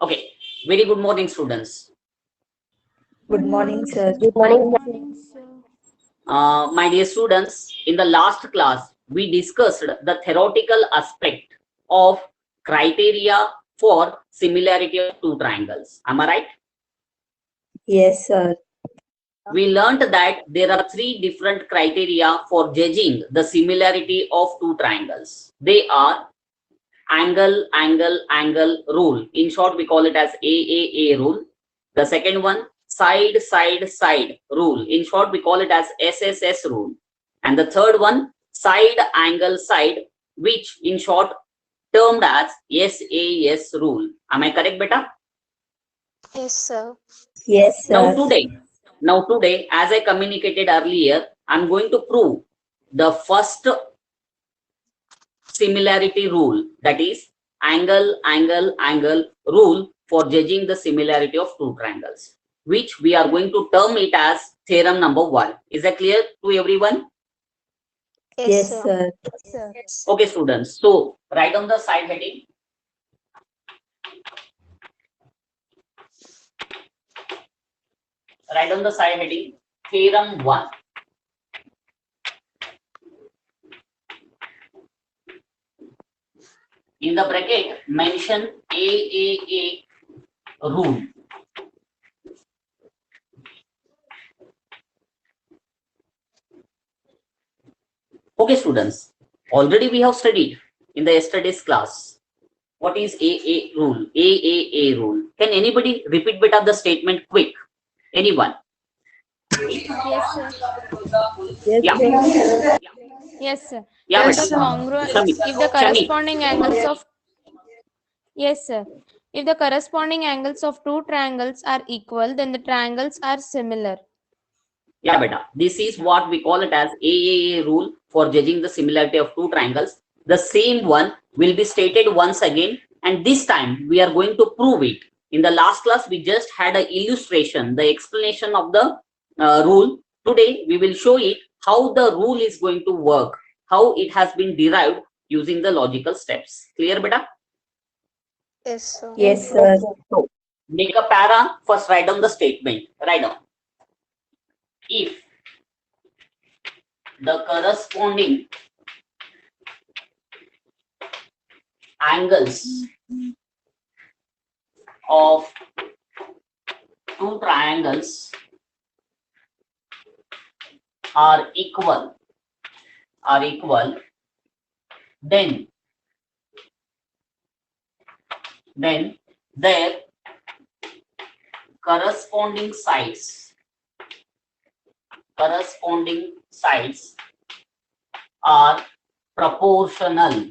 Okay, very good morning, students. Good morning, sir. Good Good morning. morning, sir. My dear students, in the last class, we discussed the theoretical aspect of criteria for similarity of two triangles. Am I right? Yes, sir. We learned that there are three different criteria for judging the similarity of two triangles. They are angle, angle, angle rule. In short, we call it as AAA rule. The second one, side, side, side rule. In short, we call it as SSS rule. And the third one, side, angle, side, which in short termed as SAS rule. Am I correct, beta? Yes, sir. Yes, Now sir. today, as I communicated earlier, I'm going to prove the first similarity rule, that is angle, angle, angle rule for judging the similarity of two triangles, which we are going to term it as theorem number 1. Is that clear to everyone? Yes, Yes, sir. sir. Sir. Okay, students. So write on the side heading. Write on the side heading theorem 1. In the bracket, mention AAA rule. Okay, students. Already we have studied in the yesterday's class. What is AA rule? AAA rule. Can anybody repeat bit of the statement quick? Anyone? Yes, sir. Yes, Yeah. sir. Yes, sir. Yeah, If beta. the congruent, Shamit. if the Shamit. corresponding angles of yes, sir. If the corresponding angles of two triangles are equal, then the triangles are similar. Yeah, beta. This is what we call it as AAA rule for judging the similarity of two triangles. The same one will be stated once again, and this time we are going to prove it. In the last class, we just had an illustration, the explanation of the rule. Today, we will show it how the rule is going to work, how it has been derived using the logical steps. Clear, beta? Yes, sir. Yes, sir. So, make a para. First, write down the statement. Write down. If the corresponding angles of two triangles are equal, then their corresponding sides are proportional.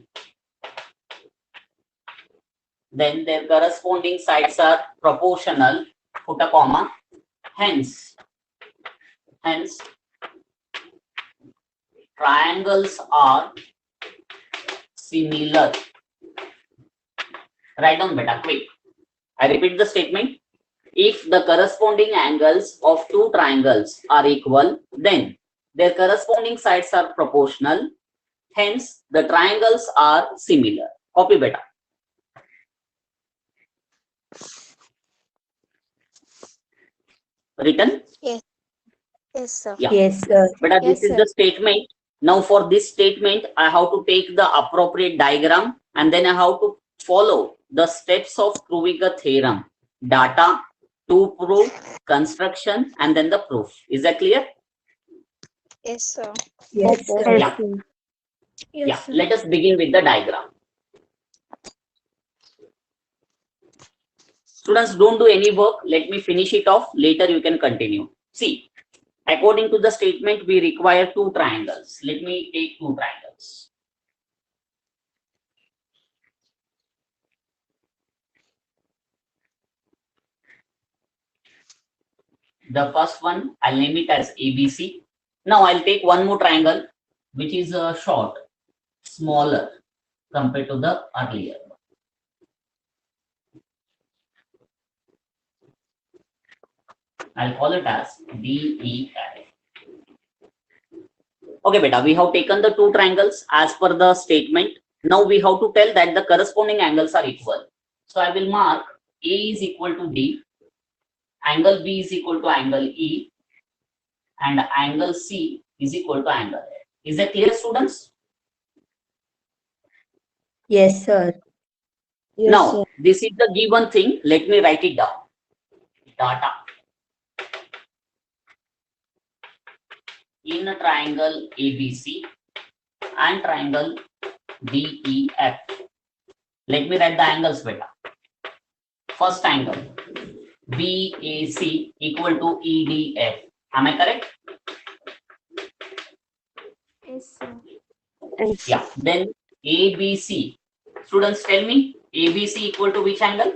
Then their corresponding sides are proportional. Put a comma. Hence triangles are similar. Write down beta quick. I repeat the statement. If the corresponding angles of two triangles are equal, then their corresponding sides are proportional. Hence, the triangles are similar. Copy beta. Written? Yes. Yes, sir. Yeah. Yes, sir. Beta, this Yes, is sir. the statement. Now for this statement, I have to take the appropriate diagram and then I have to follow the steps of proving a theorem. Data, to prove, construction, and then the proof. Is that clear? Yes, sir. Yes, sir. Yeah. Yeah. Let us begin with the diagram. Students, don't do any work. Let me finish it off. Later you can continue. See, according to the statement, we require two triangles. Let me take two triangles. The first one, I'll name it as ABC. Now I'll take one more triangle, which is short, smaller compared to the earlier one. I'll call it as DEF. Okay, beta, we have taken the two triangles as per the statement. Now we have to tell that the corresponding angles are equal. So I will mark A is equal to D, angle B is equal to angle E, and angle C is equal to angle A. Is that clear, students? Yes, sir. Yes, Now, this is the given thing. Let me write it down. Data. In a triangle ABC and triangle DEF. Let me write the angles better. First angle BAC equal to EDF. Am I correct? Yes, sir. Yes. Yeah. Then ABC. Students, tell me ABC equal to which angle?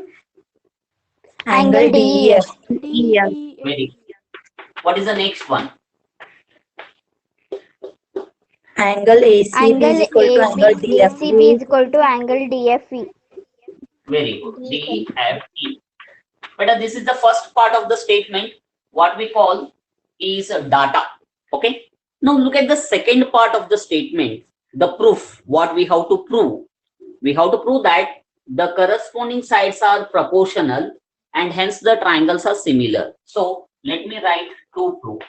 Angle DEF. DEF. Very good. What is the next one? Angle ACB is equal to angle DFB. is equal to angle DFE. Very good. DFE. But this is the first part of the statement. What we call is data. Okay. Now look at the second part of the statement. The proof. What we have to prove. We have to prove that the corresponding sides are proportional and hence the triangles are similar. So let me write to prove.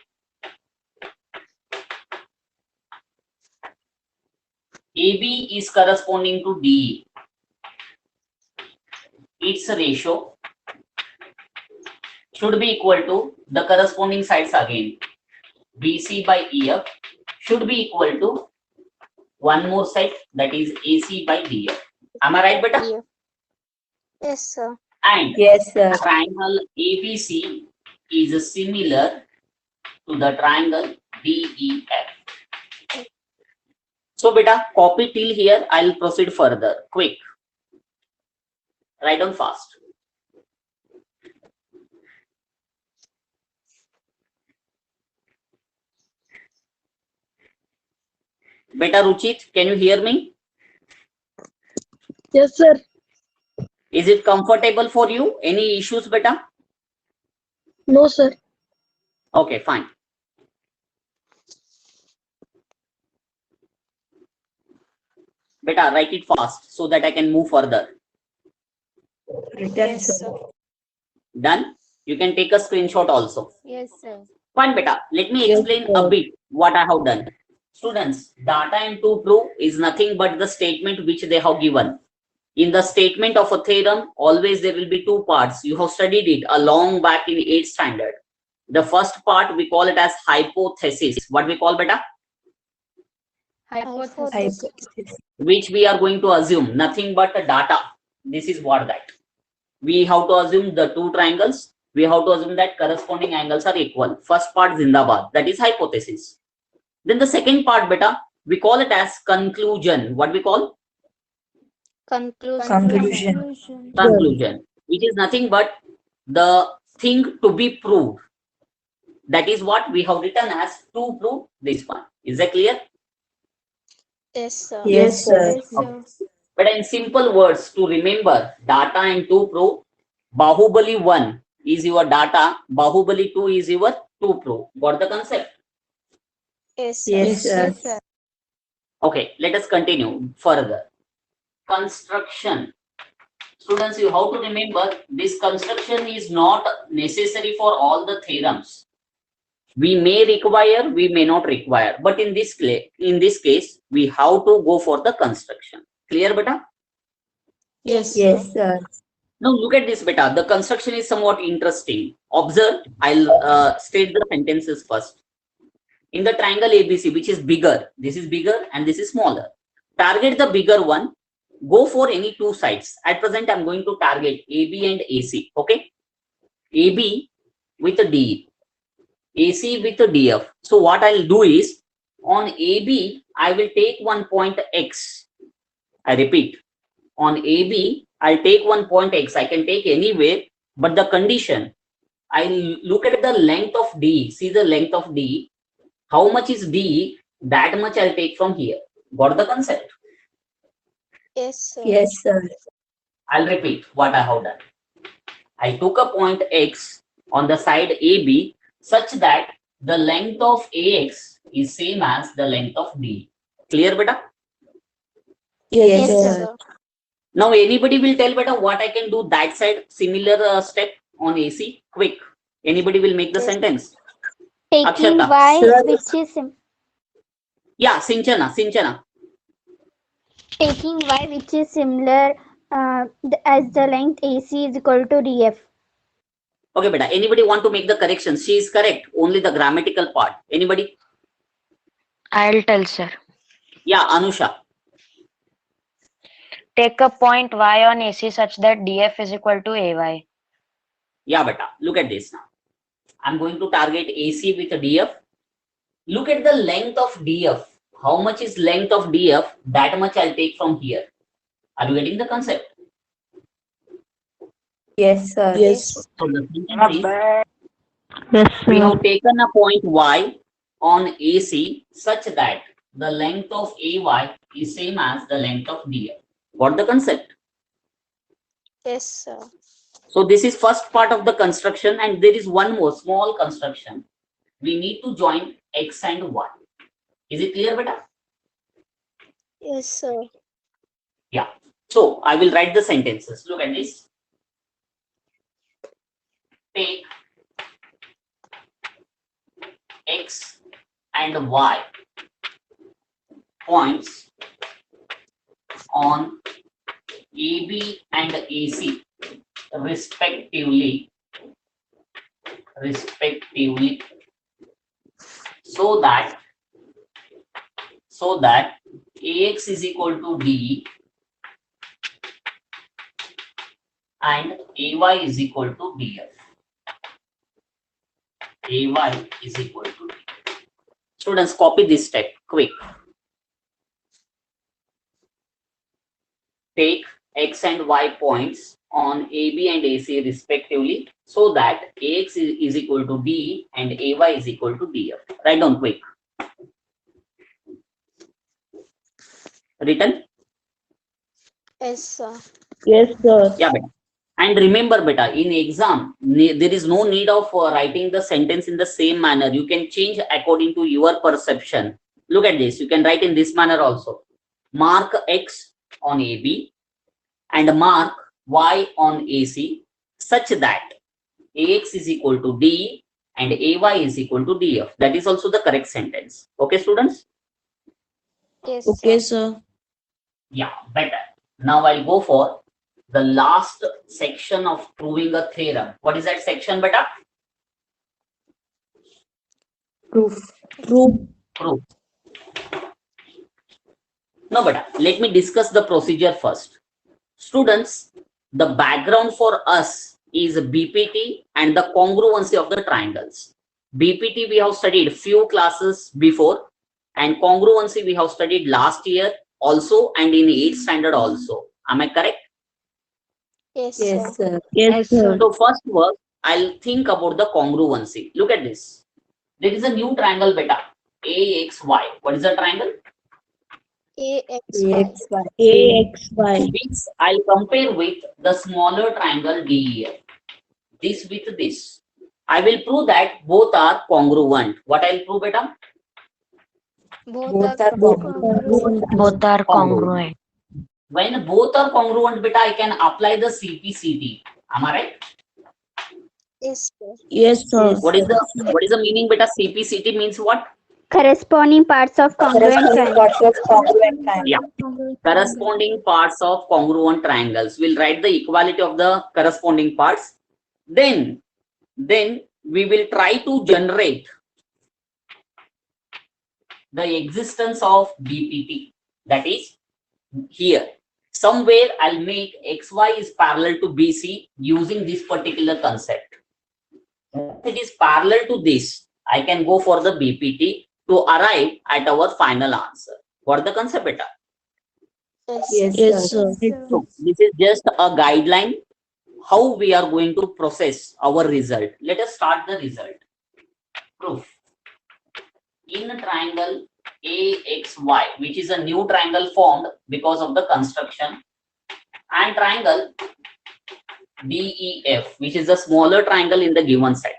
AB is corresponding to DE. Its ratio should be equal to the corresponding sides again. BC by EF should be equal to one more side, that is AC by DF. Am I right, beta? Yes, sir. And Yes, sir. triangle ABC is similar to the triangle DEF. So beta, copy till here. I'll proceed further. Quick. Write down fast. Beta Ruchit, can you hear me? Yes, sir. Is it comfortable for you? Any issues, beta? No, sir. Okay, fine. Beta, write it fast so that I can move further. Written, sir. Done? You can take a screenshot also. Yes, sir. Fine, beta. Let me Yes, explain sir. a bit what I have done. Students, data and to prove is nothing but the statement which they have given. In the statement of a theorem, always there will be two parts. You have studied it a long back in 8th standard. The first part, we call it as hypothesis. What we call, beta? Hypothesis. Hypothesis. Which we are going to assume nothing but a data. This is what that. We have to assume the two triangles. We have to assume that corresponding angles are equal. First part, Zindabad. That is hypothesis. Then the second part, beta, we call it as conclusion. What we call? Conclusion. Conclusion. Which is nothing but the thing to be proved. That is what we have written as to prove this one. Is that clear? Yes, sir. Yes, sir. Yes, sir. But in simple words, to remember data and to prove, Bahubali 1 is your data, Bahubali 2 is your to prove. Got the concept? Yes, sir. Yes, sir. Yes, sir. Okay, let us continue further. Construction. Students, you have to remember this construction is not necessary for all the theorems. We may require, we may not require, but in this case, we have to go for the construction. Clear, beta? Yes, Yes, sir. Now look at this, beta. The construction is somewhat interesting. Observe, I'll state the sentences first. In the triangle ABC, which is bigger, this is bigger and this is smaller. Target the bigger one. Go for any two sides. At present, I'm going to target AB and AC. Okay? AB with a D, AC with a DF. So what I'll do is, on AB, I will take one point X. I repeat, on AB, I'll take one point X. I can take anywhere, but the condition, I'll look at the length of D. See the length of D. How much is D? That much I'll take from here. Got the concept? Yes, sir. Yes, sir. I'll repeat what I have done. I took a point X on the side AB such that the length of AX is same as the length of D. Clear, beta? Yes, Yes, sir. sir. Now anybody will tell better what I can do that side, similar step on AC. Quick. Anybody will make the Yes. sentence. Taking Akshata. y, Sure. which is Yeah, Sinchana. taking y, which is similar as the length AC is equal to df. Okay, beta. Anybody want to make the corrections? She is correct. Only the grammatical part. Anybody? I'll tell, sir. Yeah, Anusha. Take a point y on AC such that df is equal to ay. Yeah, beta. Look at this now. I'm going to target AC with DF. Look at the length of DF. How much is length of DF? That much I'll take from here. Are you getting the concept? Yes, sir. Yes. So the sentence is, we have taken a point Y on AC such that the length of AY is same as the length of DF. What the concept? Yes, sir. So this is first part of the construction, and there is one more small construction. We need to join X and Y. Is it clear, beta? Yes, sir. So I will write the sentences. Look at this. Take X and Y points on AB and AC respectively, so that AX is equal to D and AY is equal to DF. AY is equal to DF. Students, copy this step quick. Take X and Y points on AB and AC respectively, so that AX is equal to D and AY is equal to DF. Write down quick. Written? Yes, sir. Yes, sir. Yeah, beta. And remember, beta, in exam, there is no need of writing the sentence in the same manner. You can change according to your perception. Look at this. You can write in this manner also. Mark X on AB and mark Y on AC such that AX is equal to D and AY is equal to DF. That is also the correct sentence. Okay, students? Yes, Okay, sir. sir. Yeah, better. Now I'll go for the last section of proving a theorem. What is that section, beta? Proof. Proof. No, beta. Let me discuss the procedure first. Students, the background for us is BPT and the congruency of the triangles. BPT we have studied few classes before, and congruency we have studied last year also and in 8th standard also. Am I correct? Yes, Yes, sir. sir. Yes, sir. So first work, I'll think about the congruency. Look at this. There is a new triangle, beta. AXY. What is the triangle? AXY. AXY. AXY. This I'll compare with the smaller triangle DEF. This with this. I will prove that both are congruent. What I'll prove, beta? Both are congruent. Both are congruent. When both are congruent, beta, I can apply the CPCT. Am I right? Yes, sir. Yes, sir. What is the meaning, beta? CPCT means what? Corresponding parts of congruent Corresponding triangle. parts of congruent triangle. Yeah. Corresponding parts of congruent triangles. We'll write the equality of the corresponding parts. Then we will try to generate the existence of BPT. That is here. Somewhere I'll make XY is parallel to BC using this particular concept. If it is parallel to this, I can go for the BPT to arrive at our final answer. What the concept, beta? Yes, Yes, sir. So this is just a guideline how we are going to process our result. Let us start the result. Proof. In a triangle AXY, which is a new triangle formed because of the construction, and triangle DEF, which is a smaller triangle in the given set.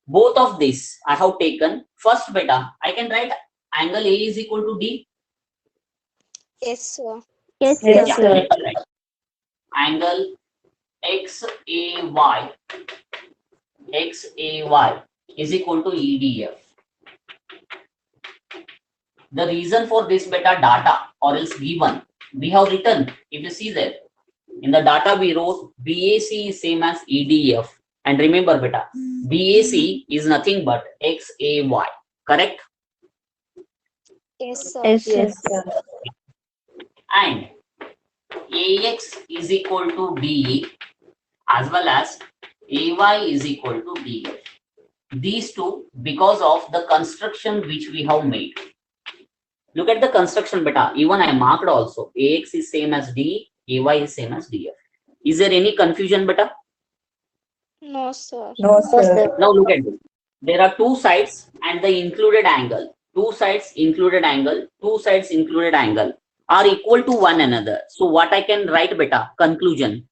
Both of these I have taken. First, beta, I can write angle A is equal to D. Yes, sir. Yes, Yes, sir. Yeah, sir. let me write. angle XAY is equal to EDF. The reason for this beta data or else given, we have written, if you see there, in the data we wrote BAC is same as EDF. And remember beta, BAC is nothing but XAY, correct? Yes, sir. Yes, sir. And AX is equal to DE as well as AY is equal to DF. These two because of the construction which we have made. Look at the construction beta. Even I marked also. AX is same as D, AY is same as DF. Is there any confusion beta? No, sir. No, sir. Now look at this. There are two sides and the included angle. Two sides included angle, two sides included angle are equal to one another. So what I can write beta? Conclusion.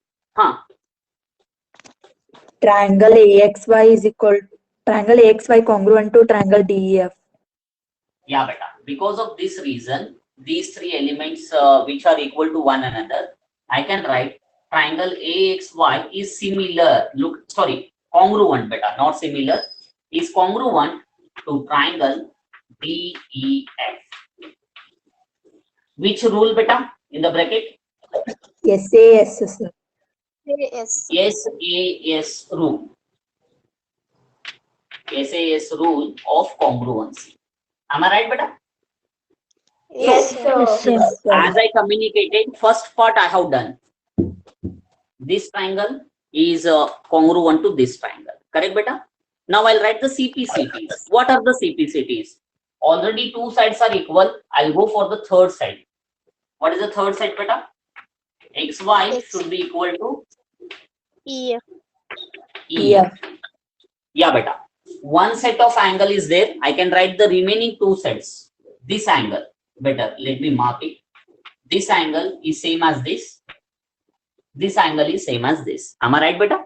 Triangle AXY is equal. Triangle AXY congruent to triangle DEF. Yeah beta. Because of this reason, these three elements which are equal to one another, I can write triangle AXY is similar. Look, sorry, congruent beta, not similar. Is congruent to triangle DEF. Which rule beta in the bracket? SAS, sir. Yes. SAS rule. SAS rule of congruency. Am I right beta? Yes, sir. Yes, sir. As I communicated, first part I have done. This triangle is congruent to this triangle. Correct beta? Now I'll write the CPCTs. What are the CPCTs? Already two sides are equal. I'll go for the third side. What is the third side beta? XY Yes. should be equal to Yeah. Yeah. Yeah beta. One set of angle is there. I can write the remaining two sets. This angle. Better. Let me mark it. This angle is same as this. This angle is same as this. Am I right beta?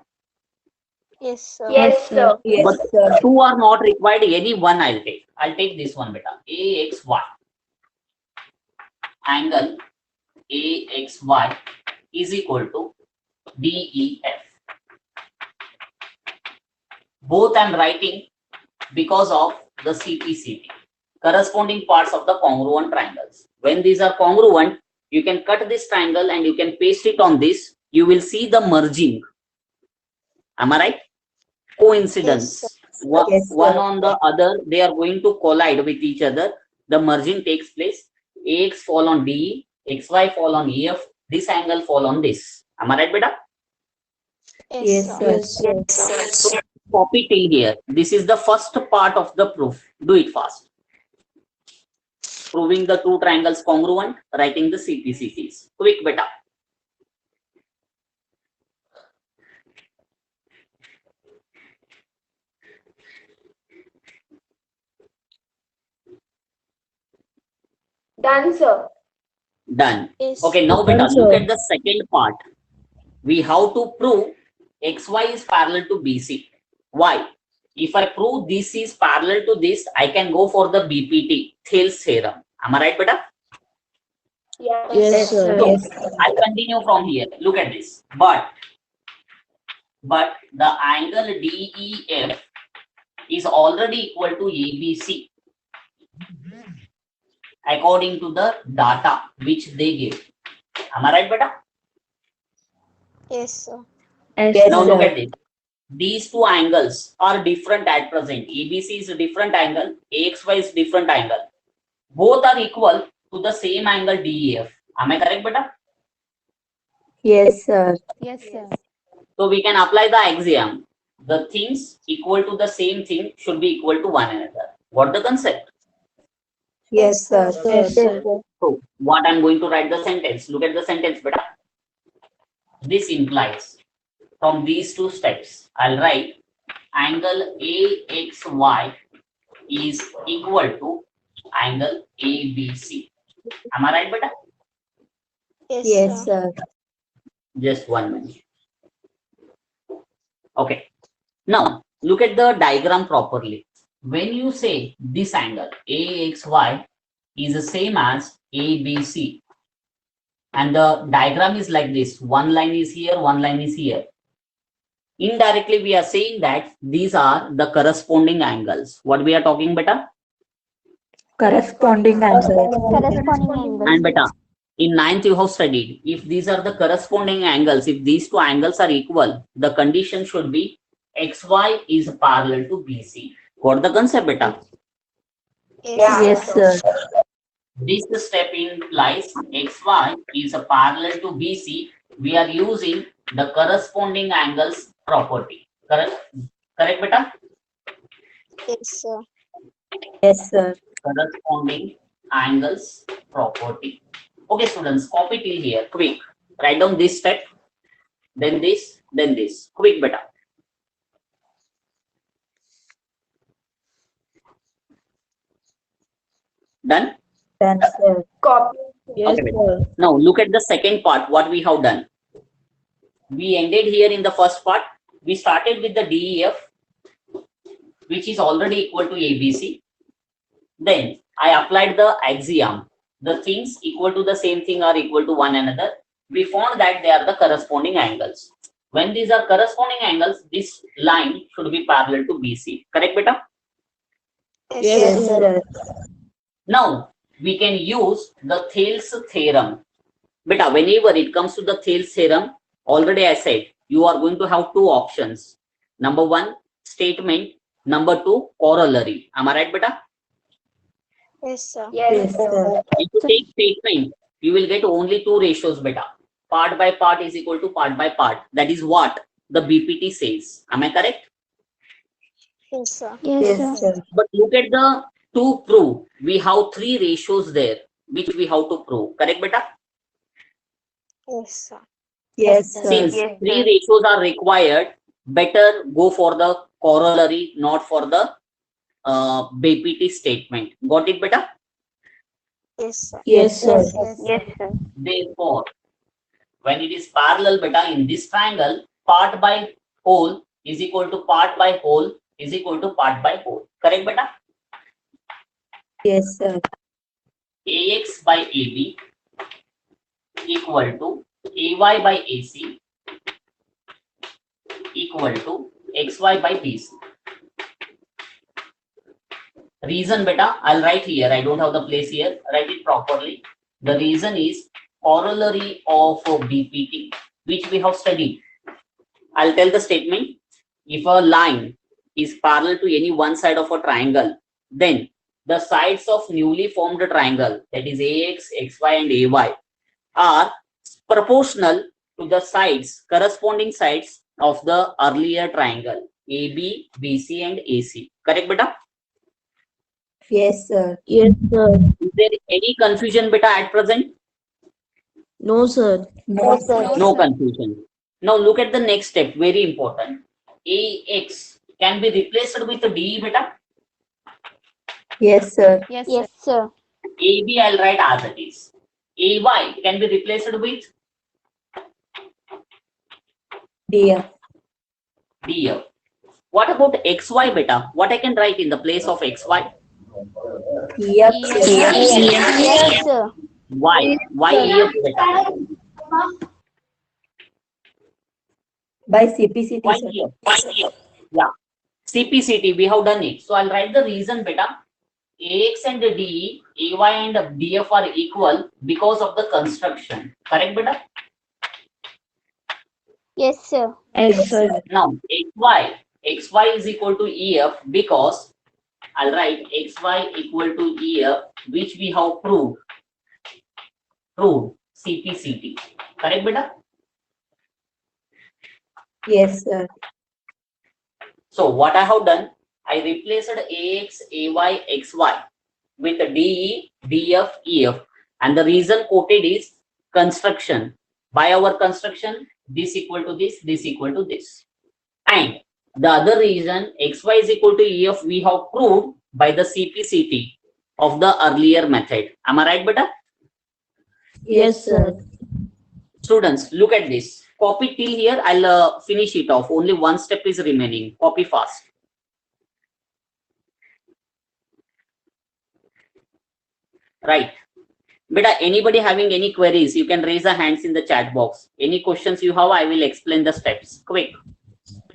Yes, sir. Yes, sir. Yes, But sir. two are not required. Any one I'll take. I'll take this one beta. AXY. Angle AXY is equal to DEF. Both I'm writing because of the CPCT. Corresponding parts of the congruent triangles. When these are congruent, you can cut this triangle and you can paste it on this. You will see the merging. Am I right? Coincidence. One, Yes, sir. one on the other, they are going to collide with each other. The merging takes place. AX fall on DE, XY fall on EF. This angle fall on this. Am I right, beta? Yes, sir. So copy till here. This is the first part of the proof. Do it fast. Proving the two triangles congruent, writing the CPCTs. Quick beta. Done, sir. Done. Yes. Okay, now beta, Done, look sir. at the second part. We have to prove XY is parallel to BC. Why? If I prove this is parallel to this, I can go for the BPT, Thales theorem. Am I right, beta? Yes, sir. So, Yes. I'll continue from here. Look at this. But the angle DEF is already equal to ABC according to the data which they give. Am I right, beta? Yes, sir. Yes, Now look sir. at this. These two angles are different at present. ABC is a different angle, AXY is different angle. Both are equal to the same angle DEF. Am I correct, beta? Yes, sir. Yes, sir. So we can apply the axiom. The things equal to the same thing should be equal to one another. What the concept? Yes, sir. Yes, sir. So what I'm going to write the sentence. Look at the sentence, beta. This implies from these two steps, I'll write angle AXY is equal to angle ABC. Am I right, beta? Yes, sir. Just 1 minute. Okay. Now, look at the diagram properly. When you say this angle AXY is the same as ABC, and the diagram is like this. One line is here, one line is here. Indirectly, we are saying that these are the corresponding angles. What we are talking, beta? Corresponding angle. Corresponding angle. And beta, in ninth you have studied, if these are the corresponding angles, if these two angles are equal, the condition should be XY is parallel to BC. Got the concept, beta? Yes, sir. This step implies XY is parallel to BC. We are using the corresponding angles property. Correct? Correct, beta? Yes, sir. Yes, sir. Corresponding angles property. Okay, students, copy till here. Quick. Write down this step, then this, then this. Quick, beta. Done? Then, sir. Yes, Okay, sir. now look at the second part, what we have done. We ended here in the first part. We started with the DEF, which is already equal to ABC. Then I applied the axiom. The things equal to the same thing are equal to one another. We found that they are the corresponding angles. When these are corresponding angles, this line should be parallel to BC. Correct, beta? Yes, Yes, sir. sir. Now we can use the Thales theorem. Beta, whenever it comes to the Thales theorem, already I said you are going to have two options. Number one, statement. Number two, corollary. Am I right, beta? Yes, sir. Yes, sir. If you take statement, you will get only two ratios, beta. Part by part is equal to part by part. That is what the BPT says. Am I correct? Yes, sir. Yes, Yes, sir. sir. But look at the to prove. We have three ratios there, which we have to prove. Correct, beta? Yes, sir. Yes, sir. Since three ratios are required, better go for the corollary, not for the BPT statement. Got it, beta? Yes, sir. Yes, sir. Yes, sir. Therefore, when it is parallel, beta, in this triangle, part by whole is equal to part by whole is equal to part by whole. Correct, beta? Yes, sir. AX by AB equal to AY by AC equal to XY by BC. Reason, beta, I'll write here. I don't have the place here. Write it properly. The reason is corollary of BPT, which we have studied. I'll tell the statement. If a line is parallel to any one side of a triangle, then the sides of newly formed triangle, that is AX, XY, and AY, are proportional to the sides, corresponding sides of the earlier triangle, AB, BC, and AC. Correct, beta? Yes, sir. Yes, sir. Is there any confusion, beta, at present? No, sir. No, sir. No confusion. Now look at the next step, very important. AX can be replaced with DE, beta. Yes, sir. Yes, sir. Yes, sir. AB I'll write as it is. AY can be replaced with Dear. DF. What about XY, beta? What I can write in the place of XY? Yep. Yes, sir. Why EF, beta? By CPCT, Why sir. EF? Yeah. CPCT, we have done it. So I'll write the reason, beta. AX and DE, AY and DF are equal because of the construction. Correct, beta? Yes, sir. Yes, sir. Now, XY is equal to EF because I'll write XY equal to EF, which we have proved CPCT. Correct, beta? Yes, sir. So what I have done, I replaced AX, AY, XY with DE, DF, EF, and the reason quoted is construction. By our construction, this equal to this equal to this. And the other reason, XY is equal to EF, we have proved by the CPCT of the earlier method. Am I right, beta? Yes, sir. Students, look at this. Copy till here. I'll finish it off. Only one step is remaining. Copy fast. Right. Beta, anybody having any queries, you can raise the hands in the chat box. Any questions you have, I will explain the steps. Quick.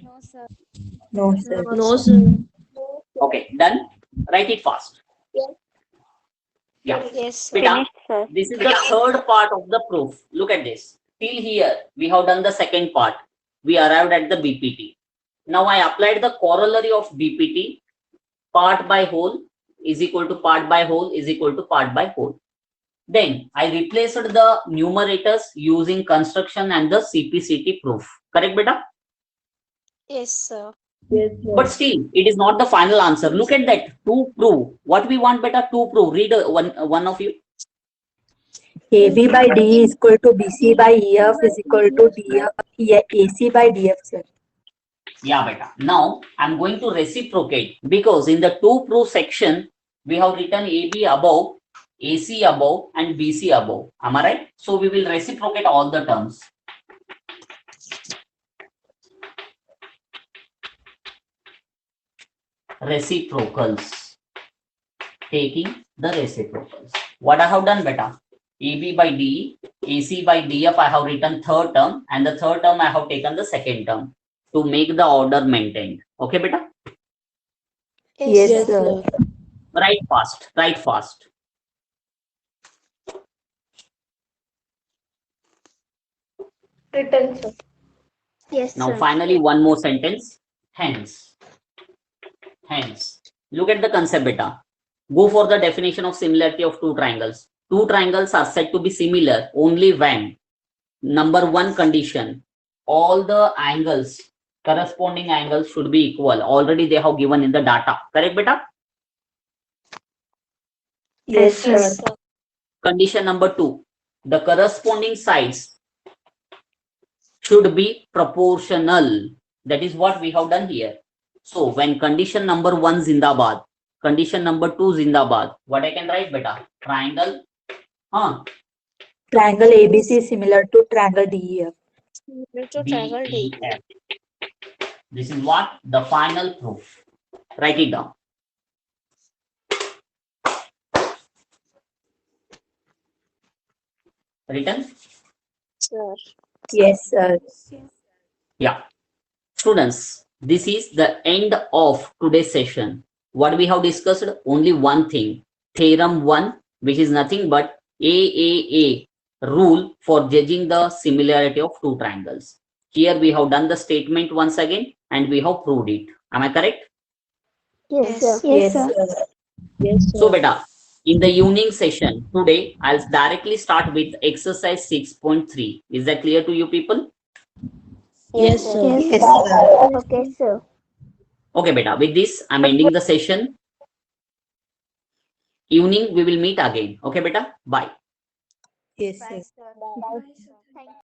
No, sir. No, sir. No, sir. Okay, done. Write it fast. Yes. Yeah. Yes, sir. Beta, Finished, sir. this is the third part of the proof. Look at this. Till here, we have done the second part. We arrived at the BPT. Now I applied the corollary of BPT. Part by whole is equal to part by whole is equal to part by whole. Then I replaced the numerators using construction and the CPCT proof. Correct, beta? Yes, sir. Yes, But still, it is not the final answer. Look at that. To prove. What we want, beta? To prove. Read one of you. AB by DE is equal to BC by EF is equal to DF, AC by DF, sir. Yeah, beta. Now I'm going to reciprocate because in the to prove section, we have written AB above, AC above, and BC above. Am I right? So we will reciprocate all the terms. Reciprocals. Taking the reciprocals. What I have done, beta? AB by DE, AC by DF, I have written third term, and the third term I have taken the second term to make the order maintained. Okay, beta? Yes, Yes, sir. sir. Write fast. Write fast. Written, sir. Yes, Now, sir. finally, one more sentence. Hence. Hence. Look at the concept, beta. Go for the definition of similarity of two triangles. Two triangles are said to be similar only when, number one condition, all the angles, corresponding angles should be equal. Already they have given in the data. Correct, beta? Yes, sir. Yes, sir. Condition number two, the corresponding sides should be proportional. That is what we have done here. So when condition number one zindabad, condition number two zindabad, what I can write, beta? Triangle, Triangle ABC is similar to triangle DEF. Similar to triangle D. DEF. This is what the final proof. Write it down. Written? Sir. Yes, sir. Yeah. Students, this is the end of today's session. What we have discussed, only one thing. Theorem 1, which is nothing but AAA rule for judging the similarity of two triangles. Here we have done the statement once again and we have proved it. Am I correct? Yes, Yes. sir. Yes, Yes, sir. sir. Yes, So, sir. beta, in the evening session today, I'll directly start with exercise 6.3. Is that clear to you people? Yes, sir. Yes, Yes, sir. sir. Okay, sir. Okay, beta. With this, I'm ending the session. Evening, we will meet again. Okay, beta. Bye. Yes, sir. Bye, sir. Thank